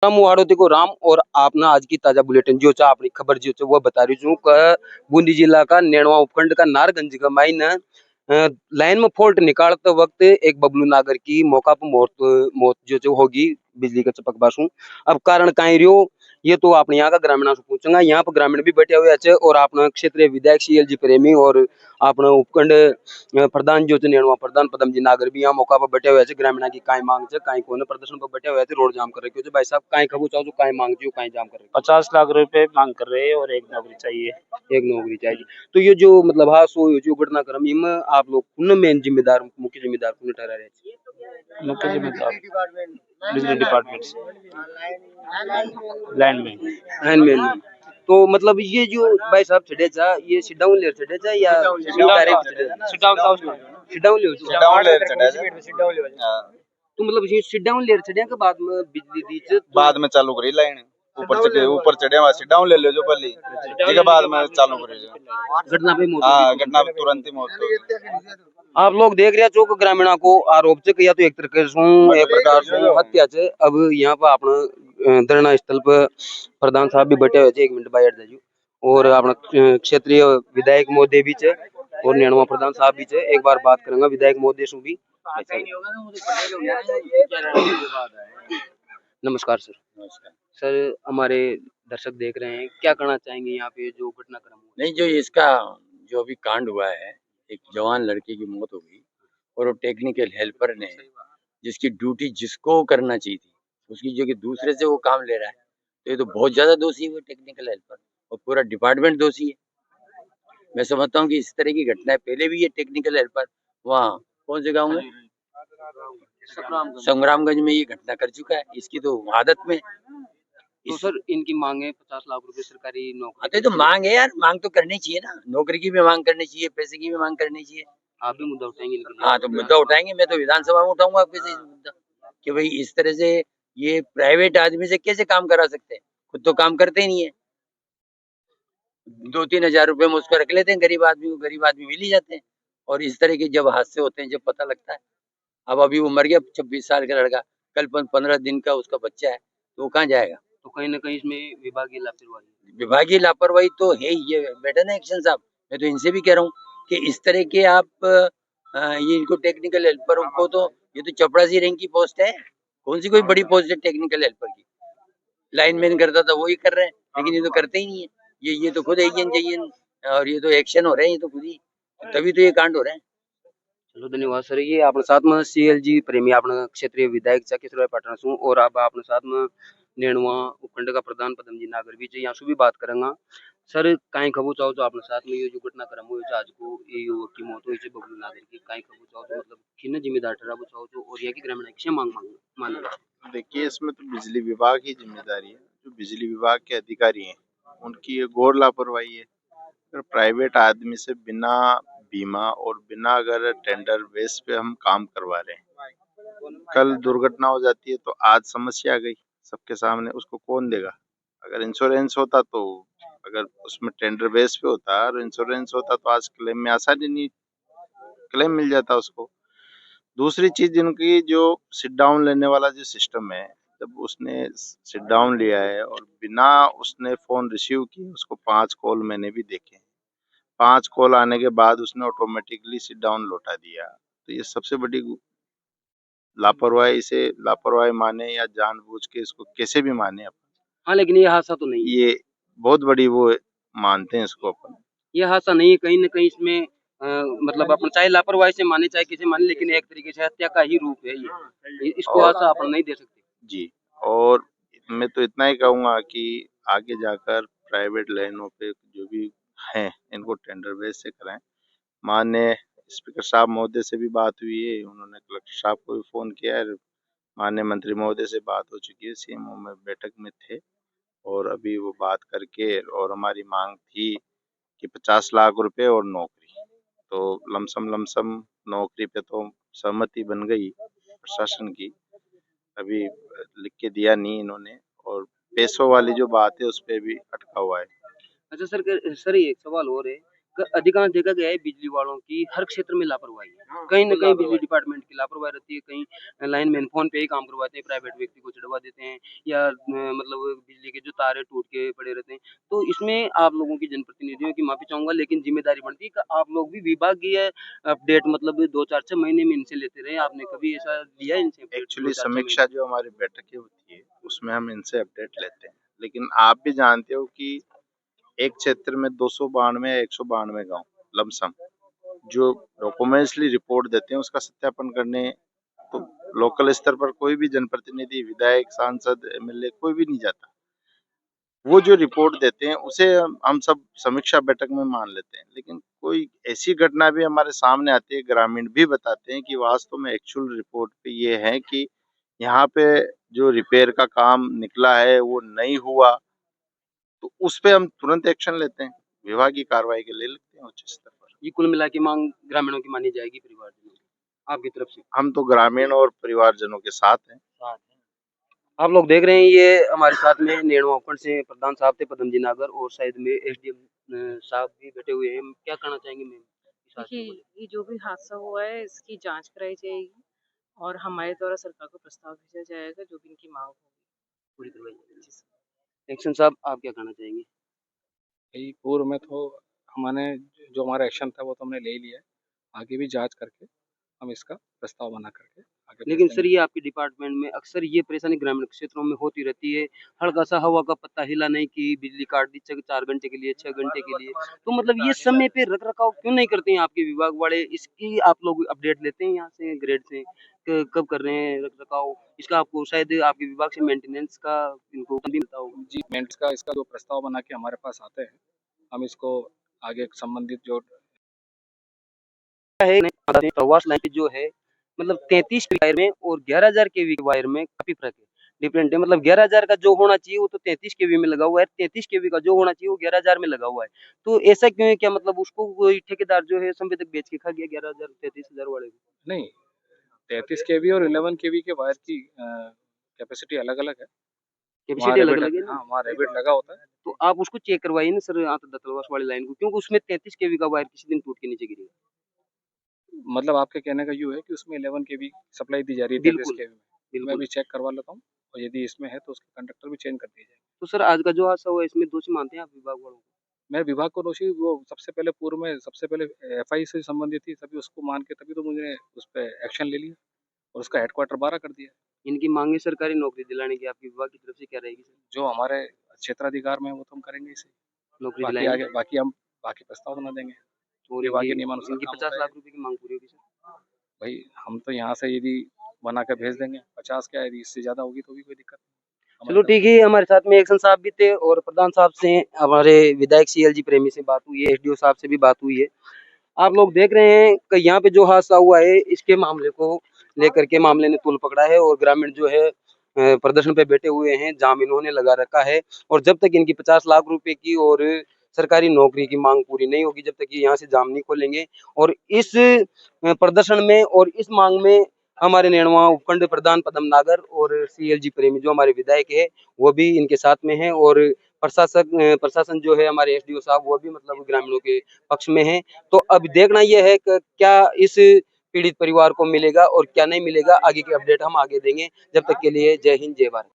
राम आड़ोती को राम और आपना आज की ताजा बुलेटिन जो चा अपनी खबर जो चा वो बता रही हूँ कि बूंदी जिला का नेणवा उपखंड का नारगंज का माइन लाइन में फॉल्ट निकालते वक्त एक बबलू नागर की मौका पर मौत मौत जो होगी बिजली का चपक बासू। अब कारण कहीं रियो ये तो अपने यहाँ का ग्रामीणों से पूछूंगा। यहाँ पर ग्रामीण भी बैठे हुए अच्छे और अपना क्षेत्रीय विधायक CLG प्रेमी और अपना उपखंड प्रधान जो नेणवा प्रधान पदम जी नागर भी यहाँ मौका पर बैठे हुए ग्रामीण की काई मांग है काई कोने प्रदर्शन पर बैठे हुए रोड जाम कर रहे भाई साहब काई खबू चाहो काई मांग जो काई जाम कर रहे 50 लाख रुपए मांग कर रहे हैं और एक नौकरी चाहिए। एक नौकरी चाहिए। तो ये जो मतलब हाँ सो जो घटनाक्रम इनमें आप लोग कौन मेन जिम्मेदार मुख्य जिम्मेदार कौन ठहरा रहे हैं? मुख्य जिम्मेदार बिजली डिपार्टमेंट से लैंड में हैंडमैन। तो मतलब ये जो भाई साहब चढ़े जा ये सिट डाउन लेयर चढ़े जा या डायरेक्ट चढ़े जा? सिट डाउन था उसमें। Sit down layer down layer चढ़ा जा। हाँ, तो मतलब ये सिट डाउन लेयर चढ़े के बाद में बिजली दी च बाद में चालू करी लाइन ऊपर चढ़े वहां से डाउन ले लो जो पहले जी बाद में चालू करे जो घटना पे मौत हाँ घटना पे तुरंत ही मौत हो गई। आप लोग देख रहे हो ग्रामीणों को आरोप से या तो एक तरीके से एक प्रकार से हत्या से अब यहाँ पर अपना धरना स्थल पर प्रधान साहब भी बैठे हुए थे। 1 मिनट बाहर जाइए और अपना क्षेत्रीय विधायक महोदय भी थे और नेणवा प्रधान साहब भी थे। एक बार बात करूंगा विधायक महोदय से भी। नमस्कार सर। नमस्कार। सर हमारे दर्शक देख रहे हैं क्या कहना चाहेंगे यहाँ पे जो घटनाक्रम हुआ? नहीं, जो इसका जो अभी कांड हुआ है, एक जवान लड़के की मौत हो गई और वो टेक्निकल हेल्पर ने जिसकी ड्यूटी जिसको करना चाहिए थी उसकी जगह दूसरे से वो काम ले रहा है, तो ये तो बहुत ज्यादा दोषी है वो टेक्निकल हेल्पर और पूरा डिपार्टमेंट दोषी है। मैं समझता हूँ कि इस तरह की घटनाएं पहले भी ये टेक्निकल हेल्पर वहाँ कौन से गाँव में संग्रामगंज में ये घटना कर चुका है, इसकी तो आदत में। तो सर इनकी मांग है 50 लाख रुपए सरकारी नौकरी। तो मांग है यार, मांग तो करनी चाहिए ना, नौकरी की भी मांग करनी चाहिए, पैसे की भी मांग करनी चाहिए। आप भी मुद्दा उठाएंगे इनके लिए? हाँ तो मुद्दा उठाएंगे, मैं तो विधानसभा में उठाऊंगा आपके से मुद्दा कि भाई इस तरह से ये प्राइवेट आदमी से कैसे काम करा सकते हैं, खुद तो काम करते ही नहीं है। 2-3 हजार रुपए में उसको रख लेते हैं, गरीब आदमी को, गरीब आदमी मिल ही जाते हैं। और इस तरह के जब हादसे होते हैं, जब पता लगता है, अब अभी वो मर गया 26 साल का लड़का, कल 15 दिन का उसका बच्चा है, तो वो कहाँ जाएगा? तो कहीं ना कहीं इसमें विभागीय लापरवाही तो है ही। ये बेटर ना एक्शन साहब, मैं तो इनसे भी कह रहा हूँ कि इस तरह के आप ये इनको टेक्निकल हेल्पर को तो ये तो चपरासी रैंक की पोस्ट है, कौन सी कोई बड़ी पोस्ट है टेक्निकल हेल्पर की? लाइनमैन करता था वो ही कर रहे हैं, लेकिन ये तो करते ही नहीं है। ये तो खुद एजेंट और ये तो एक्शन हो रहे हैं, ये तो खुद ही, तभी तो ये कांड हो रहे हैं। चलो धन्यवाद सर। ये अपने साथ में CLG प्रेमी अपना क्षेत्रीय विधायक किशोर पाटण सु और अब अपने साथ में नेणवा उपखंड का प्रधान पदम जी नागर भी यहाँ से भी बात करेंगे। सर काई खबू चाहो तो अपने साथ में ये जो घटनाक्रम हुआ आज को ये युवक की मौत हुई है बबलू नागर की काई खबू चाहो तो मतलब किन जिम्मेदार ठहराबू चाहो तो और यहाँ की ग्रामीण की मांग मांग देखिए इसमें तो बिजली विभाग की जिम्मेदारी है, जो बिजली विभाग के अधिकारी हैं उनकी ये घोर लापरवाही है। अगर प्राइवेट आदमी से बिना बीमा और बिना अगर टेंडर बेस पे हम काम करवा रहे हैं, कल दुर्घटना हो जाती है तो आज समस्या आ गई सबके सामने, उसको कौन देगा? अगर इंश्योरेंस होता तो, अगर उसमें टेंडर बेस पे होता और इंश्योरेंस होता तो आज क्लेम में आसानी नहीं, क्लेम मिल जाता उसको। दूसरी चीज इनकी जो सिट डाउन लेने वाला जो सिस्टम है, जब उसने सिट डाउन लिया है और बिना उसने फोन रिसीव किए उसको 5 कॉल मैंने भी देखे, 5 कॉल आने के बाद उसने ऑटोमेटिकली सिट डाउन लौटा दिया। तो ये सबसे बड़ी लापरवाही, इसे लापरवाही माने या जानबूझ के इसको कैसे भी माने अपन, हाँ लेकिन ये हादसा तो नहीं है। ये बहुत बड़ी वो मानते हैं इसको अपन। ये हादसा नहीं है कहीं ना कहीं इसमें मतलब अपन चाहे लापरवाही से माने चाहे किसी माने लेकिन एक तरीके से हत्या का ही रूप है ये इसको हादसा अपन नहीं दे सकते जी। और मैं तो इतना ही कहूँगा कि आगे जाकर प्राइवेट लाइनों पे जो भी हैं इनको टेंडर बेस से कराएं। माननीय स्पीकर साहब महोदय से भी बात हुई है, उन्होंने कलेक्टर साहब को भी फोन किया है, माननीय मंत्री महोदय से बात हो चुकी है, CMO में बैठक में थे और अभी वो बात करके, और हमारी मांग थी कि 50 लाख रुपए और नौकरी, तो लमसम नौकरी पे तो सहमति बन गई प्रशासन की, अभी लिख के दिया नहीं इन्होंने, और पैसों वाली जो बात है उस पे भी अटका हुआ है। अच्छा सर ये एक सवाल और है अधिकांश देखा गया है बिजली वालों की हर क्षेत्र में लापरवाही है। कहीं न कहीं बिजली डिपार्टमेंट की लापरवाही रहती है, कहीं लाइनमैन फ़ोन पे ही काम करवाते हैं, प्राइवेट व्यक्ति को चिढ़वा देते हैं या मतलब बिजली के जो तार है टूट के पड़े रहते हैं। तो इसमें आप लोगों की जनप्रतिनिधियों की माफ़ी चाहूँगा, लेकिन ज़िम्मेदारी बनती है कि आप लोग भी विभागीय अपडेट मतलब 2, 4, 6 महीने में इनसे लेते रहे। आपने कभी ऐसा लिया है इनसे अपडेट? एक्चुअली 2, 4, 6 महीने? समीक्षा जो हमारी बैठकें होती है उसमें हम इनसे अपडेट लेते हैं, लेकिन आप भी जानते हो कि एक क्षेत्र में 292 या 192 गांव लमसम जो डॉक्यूमेंट्सली रिपोर्ट देते हैं उसका सत्यापन करने तो लोकल स्तर पर कोई भी जनप्रतिनिधि, विधायक, सांसद, एमएलए कोई भी नहीं जाता। वो जो रिपोर्ट देते हैं उसे हम सब समीक्षा बैठक में मान लेते हैं, लेकिन कोई ऐसी घटना भी हमारे सामने आती है, ग्रामीण भी बताते हैं कि वास्तव में एक्चुअल रिपोर्ट पे ये है कि यहाँ पे जो रिपेयर का काम निकला है वो नहीं हुआ, तो उस पे हम तुरंत एक्शन लेते हैं, विभागीय कार्रवाई के लिए लेते हैं उच्च स्तर पर। ये कुल मिला के माँग ग्रामीणों की मानी जाएगी परिवारजनों की, आपकी तरफ से? हम तो ग्रामीण और परिवारजनों के साथ हैं। आप लोग देख रहे हैं ये हमारे साथ में नेड़वा उपखंड से प्रधान साहब थे पदम जी नागर और शायद में एसडीएम साहब भी बैठे हुए हैं। क्या कहना चाहेंगे मैम इस हादसे को देखिए, लेकर? ये जो भी हादसा हुआ है इसकी जांच कराई जाएगी और हमारे द्वारा सरकार को प्रस्ताव भेजा जाएगा जो भी इनकी मांग होगी पूरी करवाई जाएगी। एक्शन साहब आप क्या कहना चाहेंगे? भाई पूर्व में तो हमने जो हमारा एक्शन था वो तो हमने ले ही लिया है। आगे भी जांच करके हम इसका प्रस्ताव बना करके आगे लेकिन भेज सर देंगे। ये आपके डिपार्टमेंट में अक्सर ये परेशानी ग्रामीण क्षेत्रों में होती रहती है। हल्का सा हवा का पत्ता हिला नहीं कि बिजली काट दी 4 घंटे के लिए, 6 घंटे के लिए। तो मतलब ये समय पे रख-रखाव क्यों नहीं करते हैं आपके विभाग वाले? इसकी आप लोग अपडेट लेते हैं यहाँ से ग्रेड से? कब कर रहे हैं रख-रखाव? इसका आपको शायद आपके विभाग से मेंटेनेंस का इनको भी मिलता होगा। जी, मेंटेनेंस का इसका जो प्रस्ताव बना के हमारे पास आते हैं, हम इसको आगे संबंधित जो है प्रवास लाइन जो है मतलब 33 के वायर में और 11,000 केवी के वायर में काफी फर्क है, डिफरेंट है। मतलब 11,000 का जो होना चाहिए वो तो 33 केवी में लगा हुआ है, 33 केवी का जो होना चाहिए वो 11,000 में लगा हुआ है। तो ऐसा क्यों है? क्या मतलब उसको कोई ठेकेदार जो है संवेदक बेच के खा गया 11,000 33,000 वाले को? नहीं 33 केवी और 11 केवी के वायर की कैपेसिटी अलग-अलग है। वहाँ कैपेसिटी अलग रेबिट अलग है ना? हाँ, वहाँ रेबिट लगा होता है। तो आप उसको चेक करवाइए ना सर यहाँ तो दत्तलवास वाली लाइन को, क्योंकि उसमें 33 केवी का वायर किसी दिन टूट के नीचे गिरेगा। मतलब आपके कहने का यूँ है कि उसमें 11 केवी सप्लाई दी जा रही है 33 बिल्कुल, केवी में। मैं बिल्कुल। भी चेक करवा लेता हूँ और यदि इसमें है तो उसके कंडक्टर भी चेंज कर दिए जाएँगे। तो सर आज का जो हादसा हुआ इसमें दोषी मानते हैं आप विभाग वालों को? मैं विभाग को दोषी वो सबसे पहले पूर्व में सबसे पहले एफआई से संबंधित थी, तभी उसको मान के तभी तो मुझे उस पे एक्शन ले लिया और उसका हेडक्वार्टर 12 कर दिया। इनकी मांगे सरकारी नौकरी दिलाने की आपके विभाग की तरफ से क्या रहेगी सर? जो हमारे क्षेत्राधिकार में है वो तो हम करेंगे इसे। नौकरी बाकी दिलाएंगे आगे बाकी हम बाकी प्रस्ताव बना देंगे। और विभागीय इनकी नियमानुसार इनकी काम 50 होता है। लाख रुपए की मांग पूरी होगी सर? भाई हम तो यहाँ से यदि बना के भेज देंगे 50 क्या है, यदि इससे ज़्यादा होगी तो भी कोई दिक्कत नहीं। चलो ठीक है, हमारे साथ में एक्शन साहब भी थे और प्रधान साहब से हमारे विधायक सीएलजी प्रेमी से बात हुई है, एसडीओ साहब से भी बात हुई है। आप लोग देख रहे हैं कि यहाँ पे जो हादसा हुआ है इसके मामले को लेकर के मामले ने तूल पकड़ा है और ग्रामीण जो है प्रदर्शन पे बैठे हुए हैं, जाम इन्होंने लगा रखा है और जब तक इनकी 50 लाख रुपए की और सरकारी नौकरी की मांग पूरी नहीं होगी, जब तक ये यहाँ से जाम नहीं खोलेंगे। और इस प्रदर्शन में और इस मांग में हमारे नेड़वा उपखंड प्रधान पदम नागर और सीएलजी प्रेमी जो हमारे विधायक है वो भी इनके साथ में है और प्रशासन जो है हमारे एसडीओ साहब वो भी मतलब ग्रामीणों के पक्ष में है। तो अब देखना यह है कि क्या इस पीड़ित परिवार को मिलेगा और क्या नहीं मिलेगा, आगे की अपडेट हम आगे देंगे। जब तक के लिए जय हिंद जय भारत।